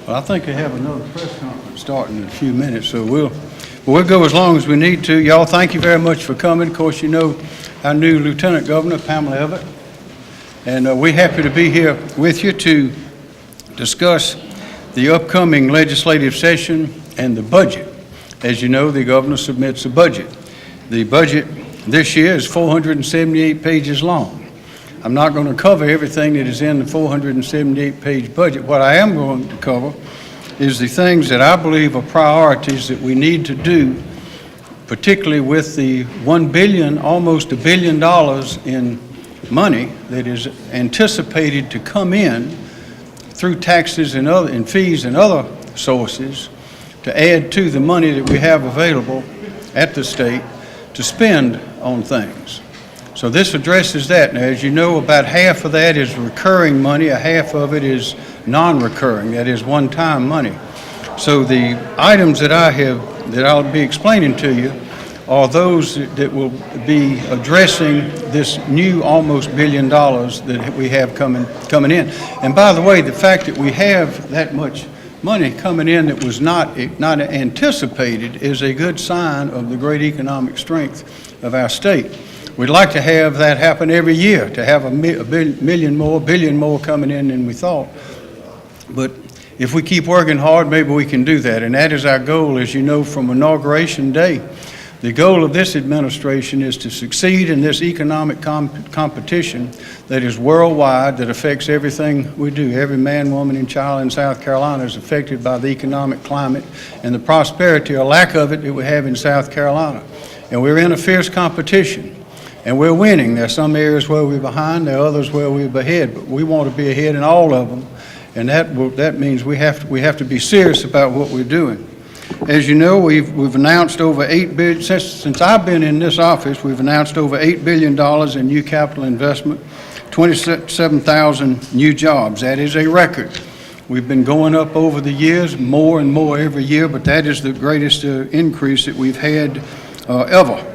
Well, I think they have another press conference starting in a few minutes, so we'll go as long as we need to. Y'all, thank you very much for coming. Of course, you know our new Lieutenant Governor, Pamela Everett, and we're happy to be here with you to discuss the upcoming legislative session and the budget. As you know, the governor submits a budget. The budget this year is 478 pages long. I'm not going to cover everything that is in the 478-page budget. What I am going to cover is the things that I believe are priorities that we need to do, particularly with the $1 billion, almost $1 billion in money that is anticipated to come in through taxes and fees and other sources to add to the money that we have available at the state to spend on things. So this addresses that. Now, as you know, about half of that is recurring money, a half of it is non-recurring, that is one-time money. So the items that I'll be explaining to you are those that will be addressing this new almost $1 billion that we have coming in. And by the way, the fact that we have that much money coming in that was not anticipated is a good sign of the great economic strength of our state. We'd like to have that happen every year, to have a billion more coming in than we thought. But if we keep working hard, maybe we can do that. And that is our goal, as you know, from Inauguration Day. The goal of this administration is to succeed in this economic competition that is worldwide, that affects everything we do. Every man, woman, and child in South Carolina is affected by the economic climate and the prosperity or lack of it that we have in South Carolina. And we're in a fierce competition. And we're winning. There are some areas where we're behind, there are others where we're ahead, but we want to be ahead in all of them. And that means we have to be serious about what we're doing. As you know, we've announced over $8 billion, since I've been in this office, we've announced over $8 billion in new capital investment, 27,000 new jobs. That is a record. We've been going up over the years, more and more every year, but that is the greatest increase that we've had ever.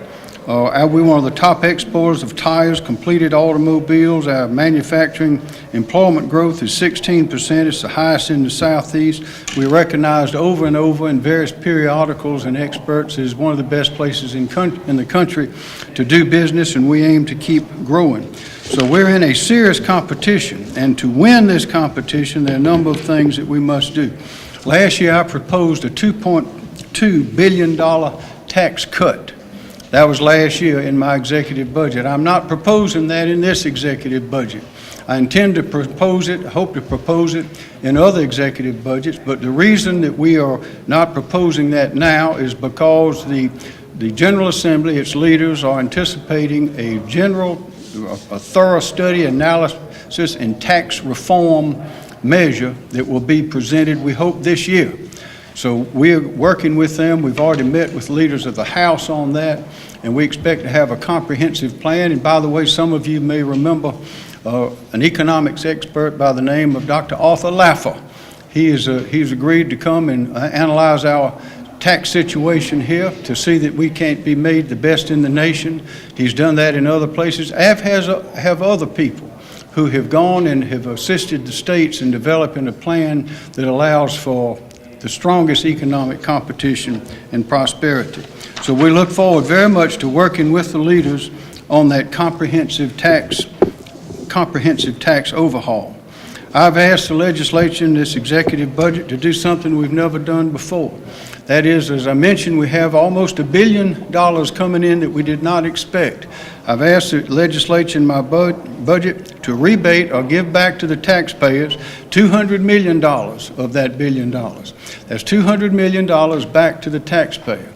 We're one of the top exporters of tires, completed automobiles. Our manufacturing employment growth is 16%. It's the highest in the Southeast. We're recognized over and over in various periodicals and experts as one of the best places in the country to do business, and we aim to keep growing. So we're in a serious competition, and to win this competition, there are a number of things that we must do. Last year, I proposed a $2.2 billion tax cut. That was last year in my executive budget. I'm not proposing that in this executive budget. I intend to propose it, hope to propose it in other executive budgets, but the reason that we are not proposing that now is because the General Assembly, its leaders, are anticipating a thorough study, analysis, and tax reform measure that will be presented, we hope, this year. So we're working with them. We've already met with leaders of the House on that, and we expect to have a comprehensive plan. And by the way, some of you may remember an economics expert by the name of Dr. Arthur Laffer. He's agreed to come and analyze our tax situation here to see that we can't be made the best in the nation. He's done that in other places, as have other people who have gone and have assisted the states in developing a plan that allows for the strongest economic competition and prosperity. So we look forward very much to working with the leaders on that comprehensive tax overhaul. I've asked the legislature in this executive budget to do something we've never done before. That is, as I mentioned, we have almost $1 billion coming in that we did not expect. I've asked the legislature in my budget to rebate or give back to the taxpayers $200 million of that $1 billion. That's $200 million back to the taxpayer.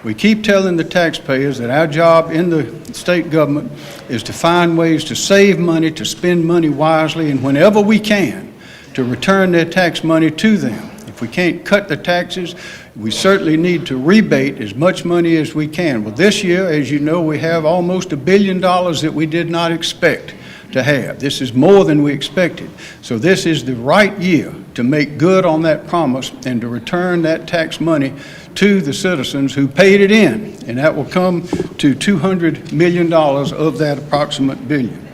We keep telling the taxpayers that our job in the state government is to find ways to save money, to spend money wisely, and whenever we can, to return their tax money to them. If we can't cut the taxes, we certainly need to rebate as much money as we can. Well, this year, as you know, we have almost $1 billion that we did not expect to have. This is more than we expected. So this is the right year to make good on that promise and to return that tax money to the citizens who paid it in. And that will come to $200 million of that approximate $1 billion.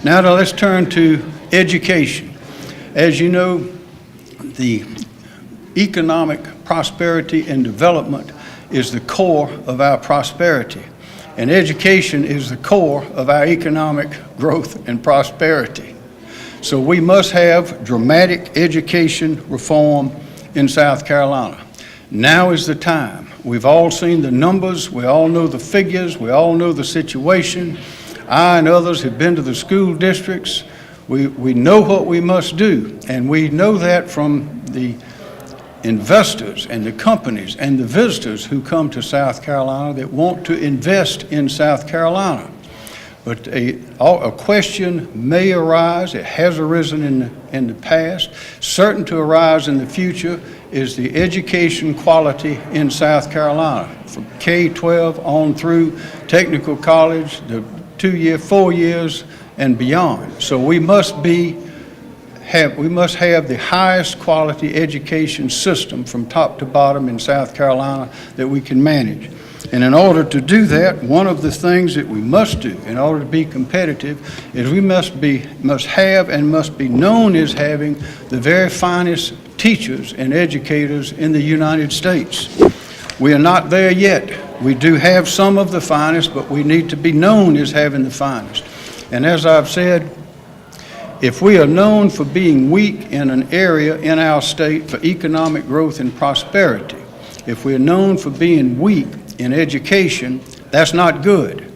Now let's turn to education. As you know, the economic prosperity and development is the core of our prosperity. And education is the core of our economic growth and prosperity. So we must have dramatic education reform in South Carolina. Now is the time. We've all seen the numbers, we all know the figures, we all know the situation. I and others have been to the school districts. We know what we must do, and we know that from the investors and the companies and the visitors who come to South Carolina that want to invest in South Carolina. But a question may arise, it has arisen in the past, certain to arise in the future, is the education quality in South Carolina, from K-12 on through technical college, the 2-year, 4 years, and beyond. So we must have the highest quality education system from top to bottom in South Carolina that we can manage. And in order to do that, one of the things that we must do in order to be competitive is we must have and must be known as having the very finest teachers and educators in the United States. We are not there yet. We do have some of the finest, but we need to be known as having the finest. And as I've said, if we are known for being weak in an area in our state for economic growth and prosperity, if we are known for being weak in education, that's not good.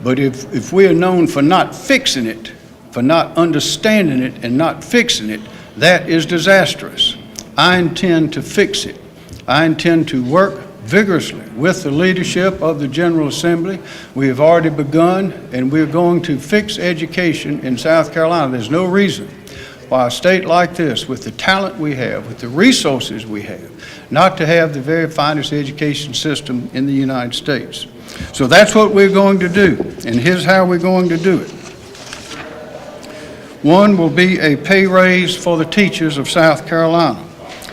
But if we are known for not fixing it, for not understanding it and not fixing it, that is disastrous. I intend to fix it. I intend to work vigorously with the leadership of the General Assembly. We have already begun, and we're going to fix education in South Carolina. There's no reason why a state like this, with the talent we have, with the resources we have, not to have the very finest education system in the United States. So that's what we're going to do, and here's how we're going to do it. One will be a pay raise for the teachers of South Carolina.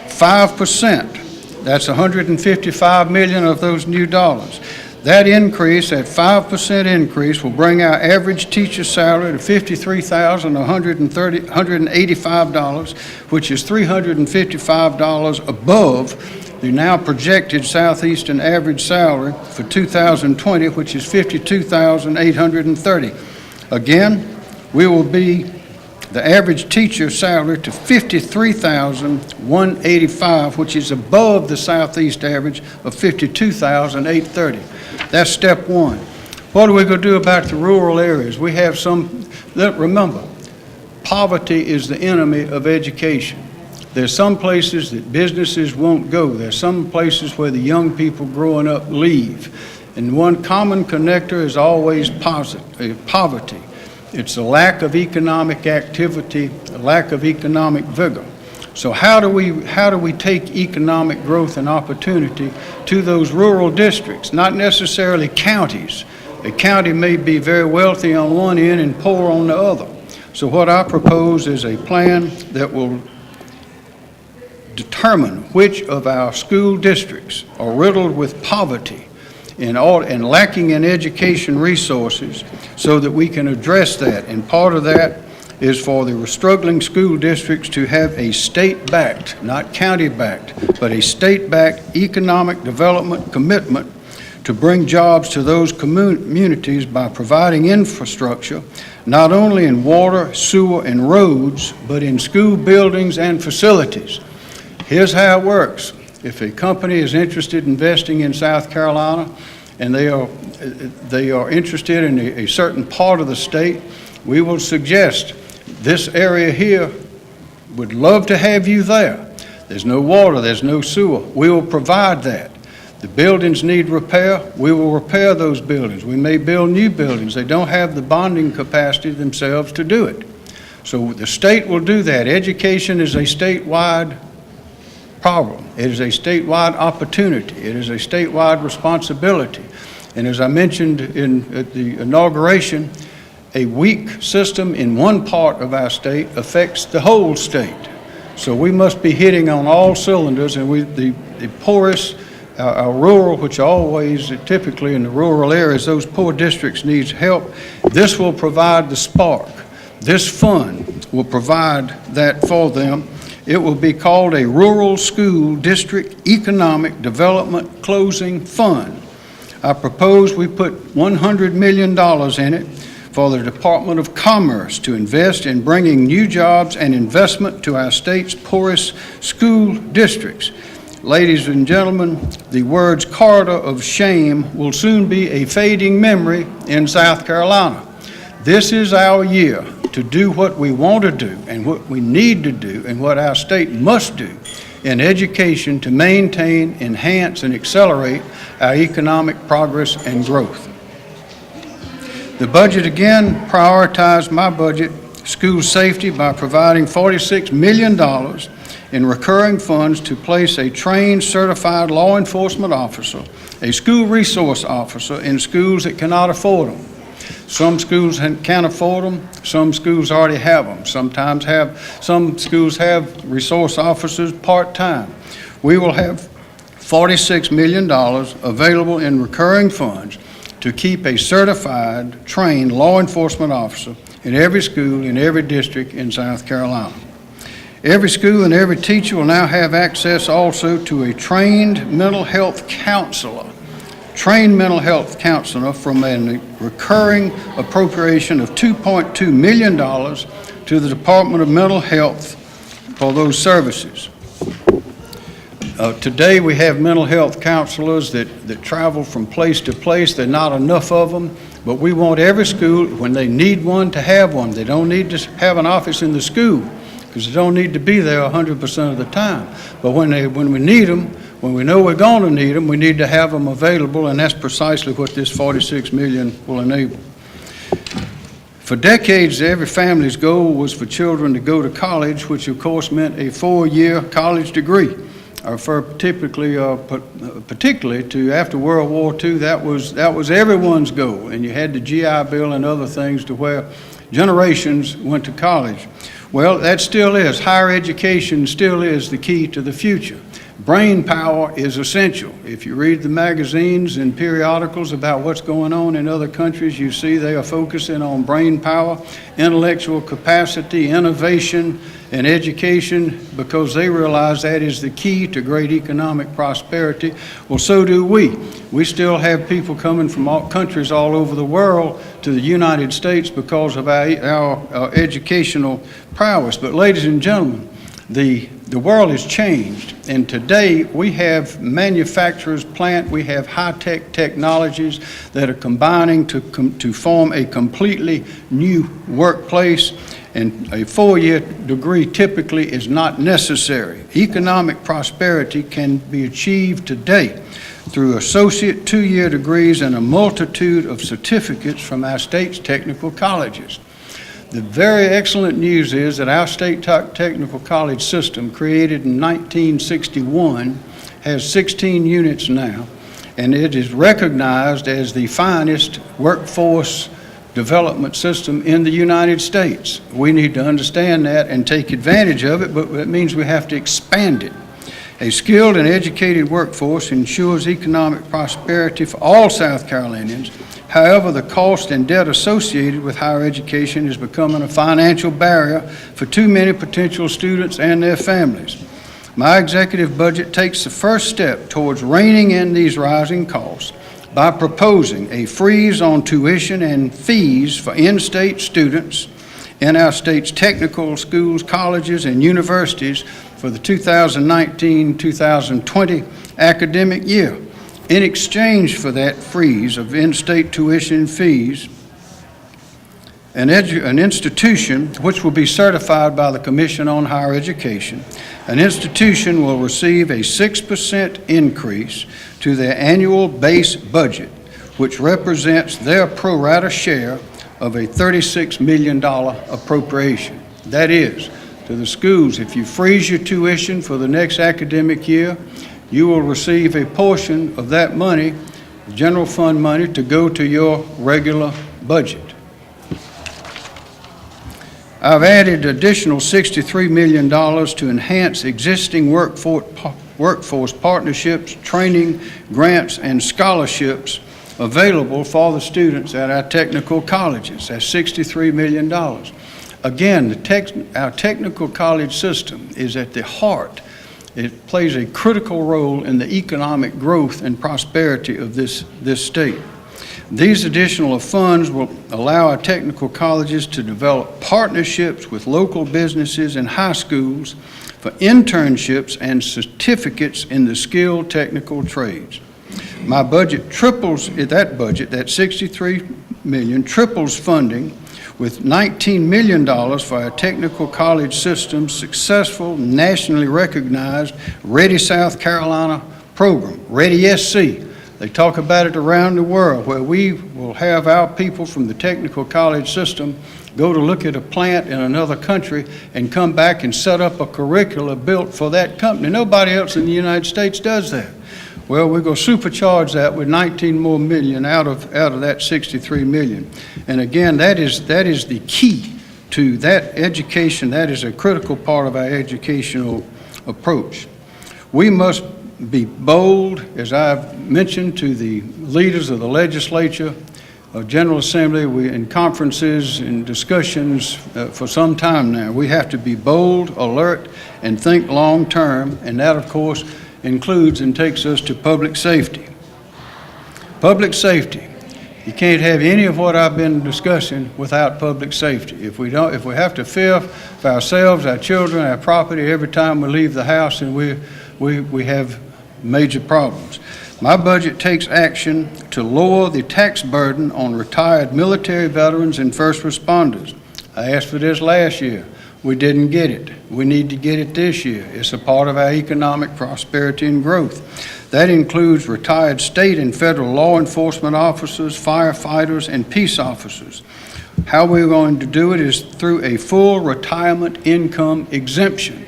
5%. That's $155 million of those new dollars. That increase, that 5% increase, will bring our average teacher salary to $53,185, which is $355 above the now projected Southeastern average salary for 2020, which is $52,830. Again, we will be the average teacher salary to $53,185, which is above the Southeast average of $52,830. That's step one. What are we going to do about the rural areas? We have some, remember, poverty is the enemy of education. There's some places that businesses won't go. There's some places where the young people growing up leave. And one common connector is always poverty. It's a lack of economic activity, a lack of economic vigor. So how do we take economic growth and opportunity to those rural districts, not necessarily counties? A county may be very wealthy on one end and poor on the other. So what I propose is a plan that will determine which of our school districts are riddled with poverty and lacking in education resources, so that we can address that. And part of that is for the struggling school districts to have a state-backed, not county-backed, but a state-backed economic development commitment to bring jobs to those communities by providing infrastructure, not only in water, sewer, and roads, but in school buildings and facilities. Here's how it works. If a company is interested in investing in South Carolina and they are interested in a certain part of the state, we will suggest this area here would love to have you there. There's no water, there's no sewer. We will provide that. The buildings need repair, we will repair those buildings. We may build new buildings. They don't have the bonding capacity themselves to do it. So the state will do that. Education is a statewide problem. It is a statewide opportunity. It is a statewide responsibility. And as I mentioned at the inauguration, a weak system in one part of our state affects the whole state. So we must be hitting on all cylinders, and the poorest, our rural, which always typically in the rural areas, those poor districts needs help. This will provide the spark. This fund will provide that for them. It will be called a Rural School District Economic Development Closing Fund. I propose we put $100 million in it for the Department of Commerce to invest in bringing new jobs and investment to our state's poorest school districts. Ladies and gentlemen, the words corridor of shame will soon be a fading memory in South Carolina. This is our year to do what we want to do and what we need to do and what our state must do in education to maintain, enhance, and accelerate our economic progress and growth. The budget again prioritized my budget, school safety, by providing $46 million in recurring funds to place a trained, certified law enforcement officer, a school resource officer in schools that cannot afford them. Some schools can't afford them, some schools already have them. Some schools have resource officers part-time. We will have $46 million available in recurring funds to keep a certified, trained law enforcement officer in every school, in every district in South Carolina. Every school and every teacher will now have access also to a trained mental health counselor from a recurring appropriation of $2.2 million to the Department of Mental Health for those services. Today we have mental health counselors that travel from place to place. There are not enough of them, but we want every school, when they need one, to have one. They don't need to have an office in the school because they don't need to be there 100% of the time. But when we need them, when we know we're going to need them, we need to have them available, and that's precisely what this $46 million will enable. For decades, every family's goal was for children to go to college, which of course meant a 4-year college degree. Particularly to after World War II, that was everyone's goal, and you had the GI Bill and other things to where generations went to college. Well, that still is. Higher education still is the key to the future. Brain power is essential. If you read the magazines and periodicals about what's going on in other countries, you see they are focusing on brain power, intellectual capacity, innovation, and education, because they realize that is the key to great economic prosperity. Well, so do we. We still have people coming from all countries all over the world to the United States because of our educational prowess. But ladies and gentlemen, the world has changed, and today we have manufacturers we have high-tech technologies that are combining to form a completely new workplace, and a 4-year degree typically is not necessary. Economic prosperity can be achieved today through associate 2-year degrees and a multitude of certificates from our state's technical colleges. The very excellent news is that our state technical college system, created in 1961, has 16 units now, and it is recognized as the finest workforce development system in the United States. We need to understand that and take advantage of it, but that means we have to expand it. A skilled and educated workforce ensures economic prosperity for all South Carolinians. However, the cost and debt associated with higher education is becoming a financial barrier for too many potential students and their families. My executive budget takes the first step towards reining in these rising costs by proposing a freeze on tuition and fees for in-state students in our state's technical schools, colleges, and universities for the 2019-2020 academic year. In exchange for that freeze of in-state tuition fees, an institution which will be certified by the Commission on Higher Education, an institution will receive a 6% increase to their annual base budget, which represents their pro rata share of a $36 million appropriation. That is, to the schools, if you freeze your tuition for the next academic year, you will receive a portion of that money, general fund money, to go to your regular budget. I've added additional $63 million to enhance existing workforce partnerships, training, grants, and scholarships available for the students at our technical colleges. That's $63 million. Again, our technical college system is at the heart. It plays a critical role in the economic growth and prosperity of this state. These additional funds will allow our technical colleges to develop partnerships with local businesses and high schools for internships and certificates in the skilled technical trades. My budget triples that budget, that $63 million, triples funding with $19 million for our technical college system's successful, nationally recognized Ready South Carolina program, Ready SC. They talk about it around the world, where we will have our people from the technical college system go to look at a plant in another country and come back and set up a curricula built for that company. Nobody else in the United States does that. Well, we're going to supercharge that with 19 more million out of that 63 million. And again, that is the key to that education. That is a critical part of our educational approach. We must be bold, as I've mentioned to the leaders of the legislature, General Assembly, in conferences and discussions for some time now. We have to be bold, alert, and think long term, and that, of course, includes and takes us to public safety. Public safety. You can't have any of what I've been discussing without public safety. If we have to fear for ourselves, our children, our property every time we leave the house, then we have major problems. My budget takes action to lower the tax burden on retired military veterans and first responders. I asked for this last year. We didn't get it. We need to get it this year. It's a part of our economic prosperity and growth. That includes retired state and federal law enforcement officers, firefighters, and peace officers. How we're going to do it is through a full retirement income exemption.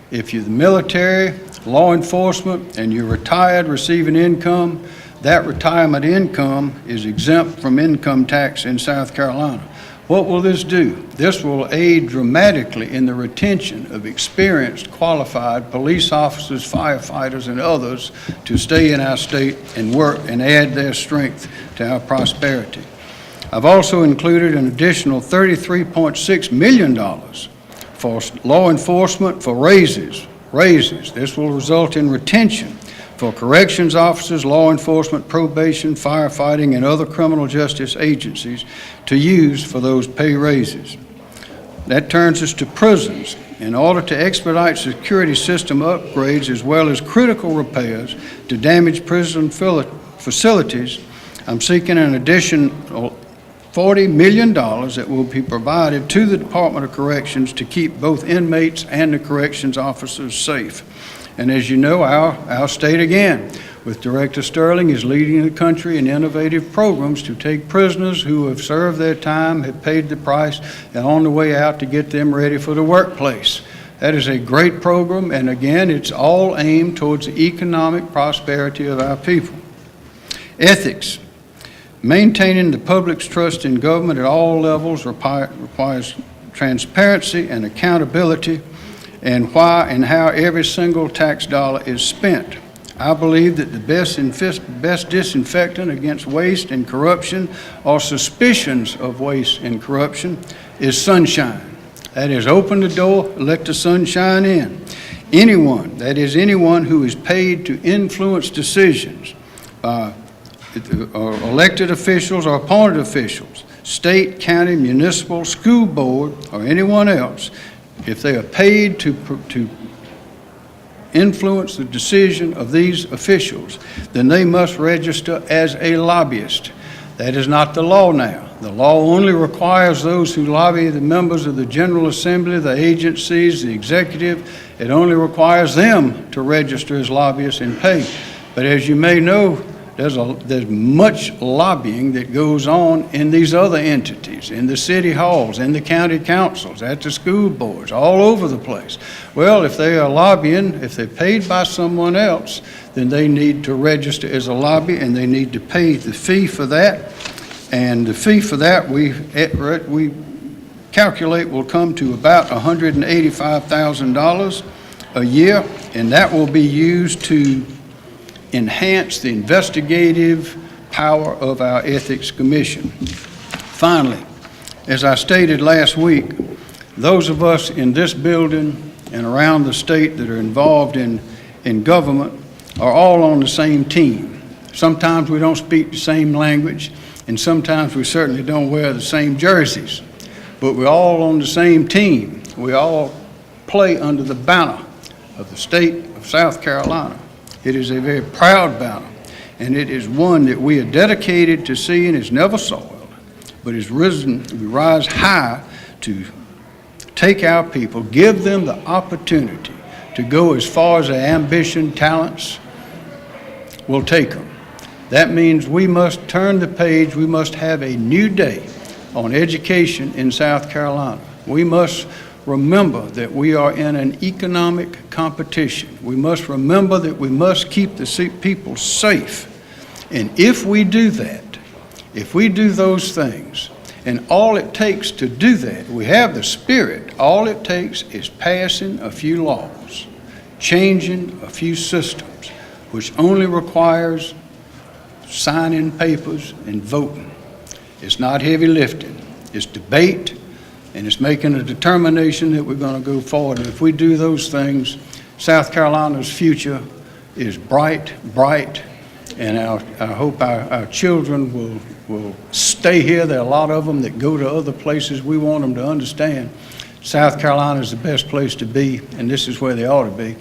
If you're the military, law enforcement, and you're retired receiving income, that retirement income is exempt from income tax in South Carolina. What will this do? This will aid dramatically in the retention of experienced, qualified police officers, firefighters, and others to stay in our state and work and add their strength to our prosperity. I've also included an additional $33.6 million for law enforcement for raises. This will result in retention for corrections officers, law enforcement, probation, firefighting, and other criminal justice agencies to use for those pay raises. That turns us to prisons. In order to expedite security system upgrades as well as critical repairs to damaged prison facilities, I'm seeking an additional $40 million that will be provided to the Department of Corrections to keep both inmates and the corrections officers safe. And as you know, our state, again, with Director Sterling, is leading the country in innovative programs to take prisoners who have served their time, have paid the price, and on the way out to get them ready for the workplace. That is a great program, and again, it's all aimed towards the economic prosperity of our people. Ethics. Maintaining the public's trust in government at all levels requires transparency and accountability, and why and how every single tax dollar is spent. I believe that the best disinfectant against waste and corruption or suspicions of waste and corruption is sunshine. That is, open the door, let the sunshine in. Anyone, that is anyone who is paid to influence decisions, or elected officials or appointed officials, state, county, municipal, school board, or anyone else, if they are paid to influence the decision of these officials, then they must register as a lobbyist. That is not the law now. The law only requires those who lobby the members of the General Assembly, the agencies, the executive. It only requires them to register as lobbyists and pay. But as you may know, there's much lobbying that goes on in these other entities, in the city halls, in the county councils, at the school boards, all over the place. Well, if they are lobbying, if they're paid by someone else, then they need to register as a lobby, and they need to pay the fee for that. And the fee for that we calculate will come to about $185,000 a year, and that will be used to enhance the investigative power of our Ethics Commission. Finally, as I stated last week, those of us in this building and around the state that are involved in government are all on the same team. Sometimes we don't speak the same language, and sometimes we certainly don't wear the same jerseys, but we're all on the same team. We all play under the banner of the state of South Carolina. It is a very proud banner, and it is one that we are dedicated to seeing is never soiled, but is risen. We rise high to take our people, give them the opportunity to go as far as their ambition, talents will take them. That means we must turn the page. We must have a new day on education in South Carolina. We must remember that we are in an economic competition. We must remember that we must keep the people safe. And if we do that, if we do those things, and all it takes to do that, we have the spirit, all it takes is passing a few laws, changing a few systems, which only requires signing papers and voting. It's not heavy lifting. It's debate, and it's making a determination that we're going to go forward. And if we do those things, South Carolina's future is bright, and I hope our children will stay here. There are a lot of them that go to other places. We want them to understand South Carolina is the best place to be, and this is where they ought to be.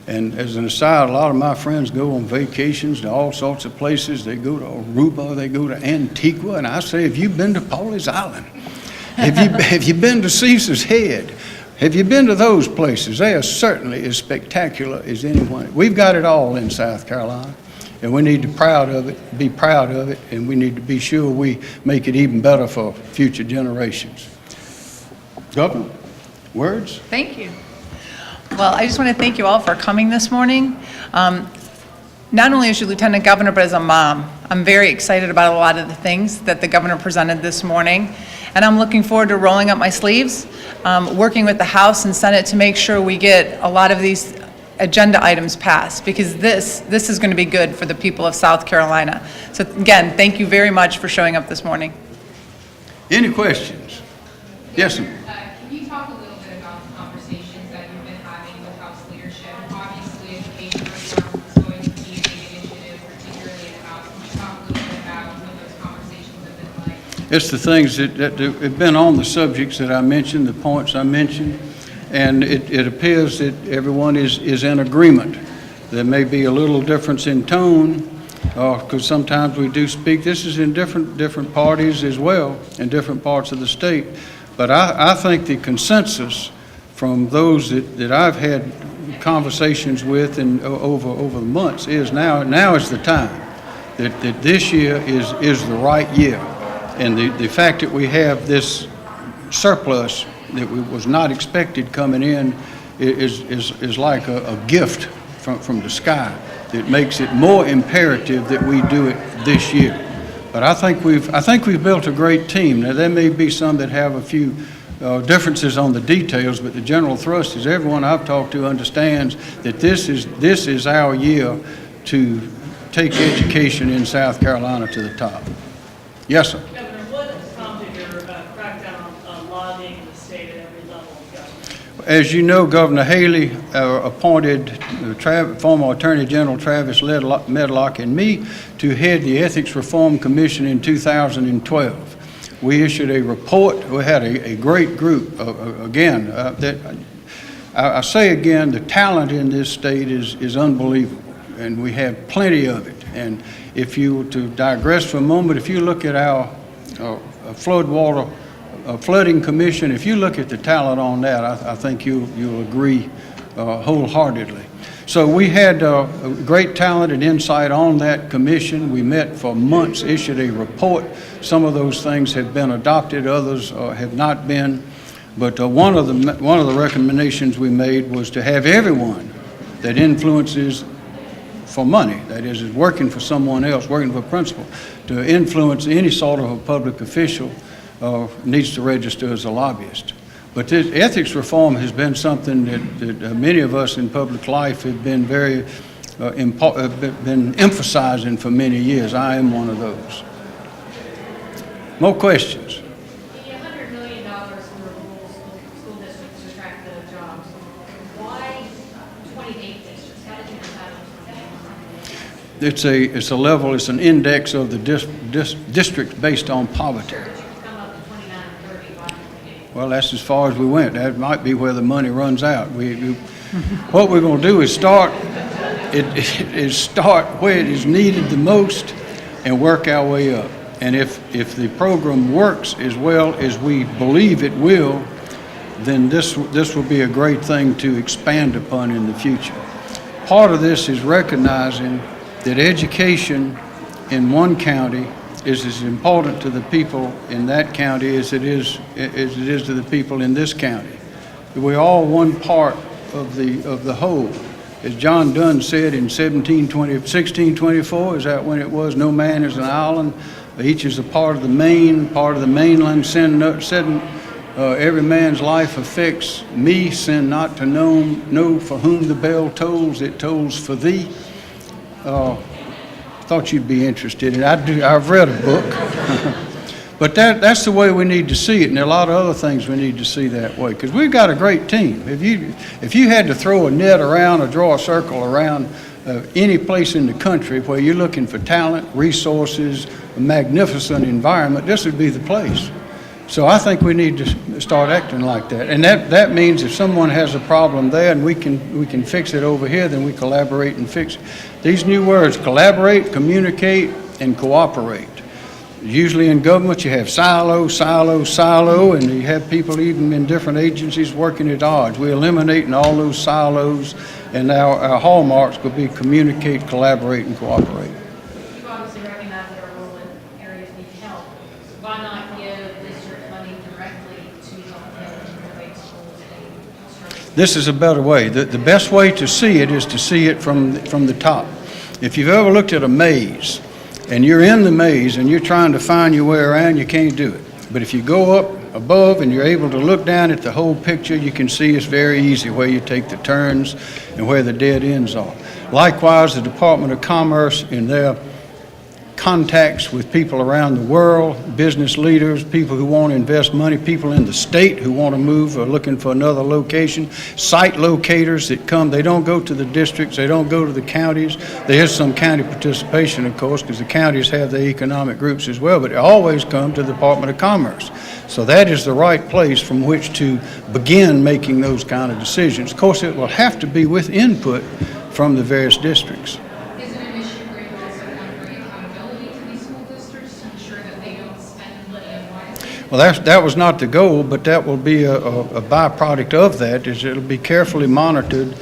And as an aside, a lot of my friends go on vacations to all sorts of places. They go to Aruba, they go to Antigua, and I say, have you been to Pawleys Island? Have you been to Caesar's Head? Have you been to those places? They are certainly as spectacular as anyone. We've got it all in South Carolina, and we need to be proud of it, and we need to be sure we make it even better for future generations. Governor, words? Thank you. Well, I just want to thank you all for coming this morning. Not only as your Lieutenant Governor, but as a mom. I'm very excited about a lot of the things that the Governor presented this morning, and I'm looking forward to rolling up my sleeves, working with the House and Senate to make sure we get a lot of these agenda items passed, because this is going to be good for the people of South Carolina. So again, thank you very much for showing up this morning. Any questions? Yes, sir. Can you talk a little bit about the conversations that you've been having with House leadership? Obviously, education reform is going to be a big initiative, particularly in the House. Can you talk a little bit about what those conversations have been like? It's the things that have been on the subjects that I mentioned, the points I mentioned, and it appears that everyone is in agreement. There may be a little difference in tone, because sometimes we do speak. This is in different parties as well, in different parts of the state. But I think the consensus from those that I've had conversations with and over the months is now is the time that this year is the right year. And the fact that we have this surplus that was not expected coming in is like a gift from the sky that makes it more imperative that we do it this year. But I think we've built a great team. Now there may be some that have a few differences on the details, but the general thrust is everyone I've talked to understands that this is our year to take education in South Carolina to the top. Yes, sir. Governor, what prompted your crackdown on lobbying in the state at every level of government? As you know, Governor Haley appointed former Attorney General Travis Medlock and me to head the Ethics Reform Commission in 2012. We issued a report. We had a great group. I say again, the talent in this state is unbelievable, and we have plenty of it. And if you were to digress for a moment, if you look at our flooding commission, if you look at the talent on that, I think you'll agree wholeheartedly. So we had great talent and insight on that commission. We met for months, issued a report. Some of those things have been adopted, others have not been. But one of the recommendations we made was to have everyone that influences for money, that is working for someone else, working for a principal, to influence any sort of a public official needs to register as a lobbyist. But this ethics reform has been something that many of us in public life have been been emphasizing for many years. I am one of those. More questions? The $100 million for rural school districts It's a level, it's an index of the districts based on poverty. Well, that's as far as we went. That might be where the money runs out. What we're going to do is start where it is needed the most and work our way up. And if the program works as well as we believe it will, then this will be a great thing to expand upon in the future. Part of this is recognizing that education in one county is as important to the people in that county as it is to the people in this county. We're all one part of the whole. As John Donne said in 1624, is that when it was, no man is an island, each is a part of the mainland, every man's life affects me, sin not to know for whom the bell tolls, it tolls for thee. Thought you'd be interested in it. I've read a book. But that's the way we need to see it, and there are a lot of other things we need to see that way, because we've got a great team. If you had to throw a net around or draw a circle around any place in the country where you're looking for talent, resources, a magnificent environment, this would be the place. So I think we need to start acting like that. And that means if someone has a problem there and we can fix it over here, then we collaborate and fix it. These new words, collaborate, communicate, and cooperate. Usually in government you have silo, and you have people even in different agencies working at odds. We're eliminating all those silos, and our hallmarks will be communicate, collaborate, and cooperate. You obviously recognize that our rural areas need help. Why not give district money directly to help them renovate schools and services? This is a better way. The best way to see it is to see it from the top. If you've ever looked at a maze, and you're in the maze and you're trying to find your way around, you can't do it. But if you go up above and you're able to look down at the whole picture, you can see it's very easy where you take the turns and where the dead ends are. Likewise, the Department of Commerce in their contacts with people around the world, business leaders, people who want to invest money, people in the state who want to move or looking for another location, site locators that come. They don't go to the districts, they don't go to the counties. There is some county participation, of course, because the counties have their economic groups as well, but they always come to the Department of Commerce. So that is the right place from which to begin making those kind of decisions. Of course, it will have to be with input from the various districts. Is it an issue where you also want to bring accountability to these school districts to ensure that they don't spend money unwisely? Well, that was not the goal, but that will be a byproduct of that. Is it'll be carefully monitored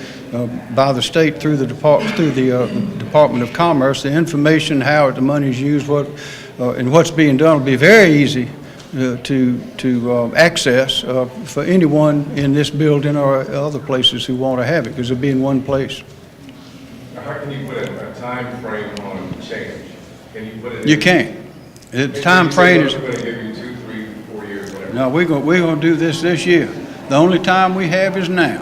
by the state through the Department of Commerce. The information, how the money is used, and what's being done will be very easy to access for anyone in this building or other places who want to have it, because it'll be in one place. How can you put a time frame on change? Can you put it? You can't. The time frame is. We're going to give you 2, 3, 4 years, whatever. No, we're going to do this year. The only time we have is now.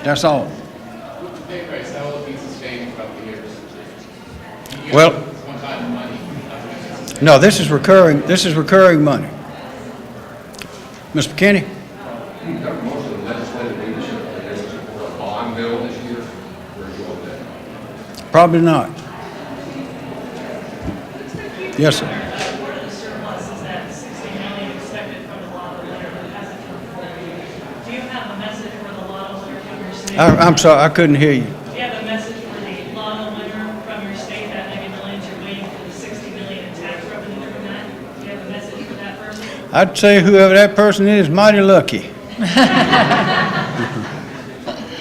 That's all. With the pay raise, how will it be sustained throughout the years? You Well, get one-time money. no, this is recurring. This is recurring money. Ms. McKinney? You've got most of the legislative leadership that is support a bond bill this year. Where are you on that? Probably not. Yes, sir. Part of the surplus is that $60 million expected from the lotto winner that hasn't come forward. Do you have a message for the lotto winner from your state? I'm sorry, I couldn't hear you. Do you have a message for the lotto winner from your state, that mega millions you're waiting for the $60 million in tax revenue from that? Do you have a message for that person? I'd say whoever that person is mighty lucky.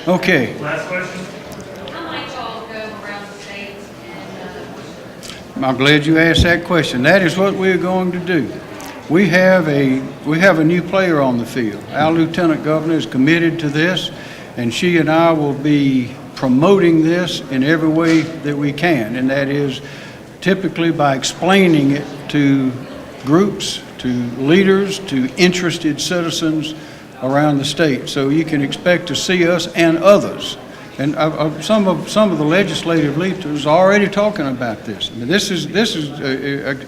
Okay. Last question. How might y'all go around the state and, I'm glad you asked that question. That is what we're going to do. We have a new player on the field. Our Lieutenant Governor is committed to this, and she and I will be promoting this in every way that we can, and that is typically by explaining it to groups, to leaders, to interested citizens around the state. So you can expect to see us and others. And some of the legislative leaders are already talking about this. I mean, this is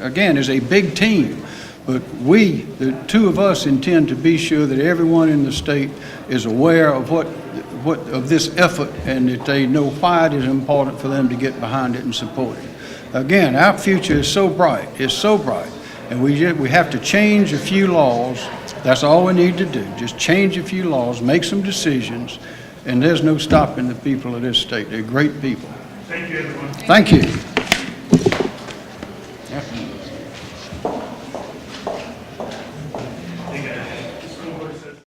again, is a big team, but the two of us intend to be sure that everyone in the state is aware of of this effort, and that they know why it is important for them to get behind it and support it. Again, our future is so bright, and we have to change a few laws. That's all we need to do, just change a few laws, make some decisions, and there's no stopping the people of this state. They're great people. Thank you, everyone. Thank you.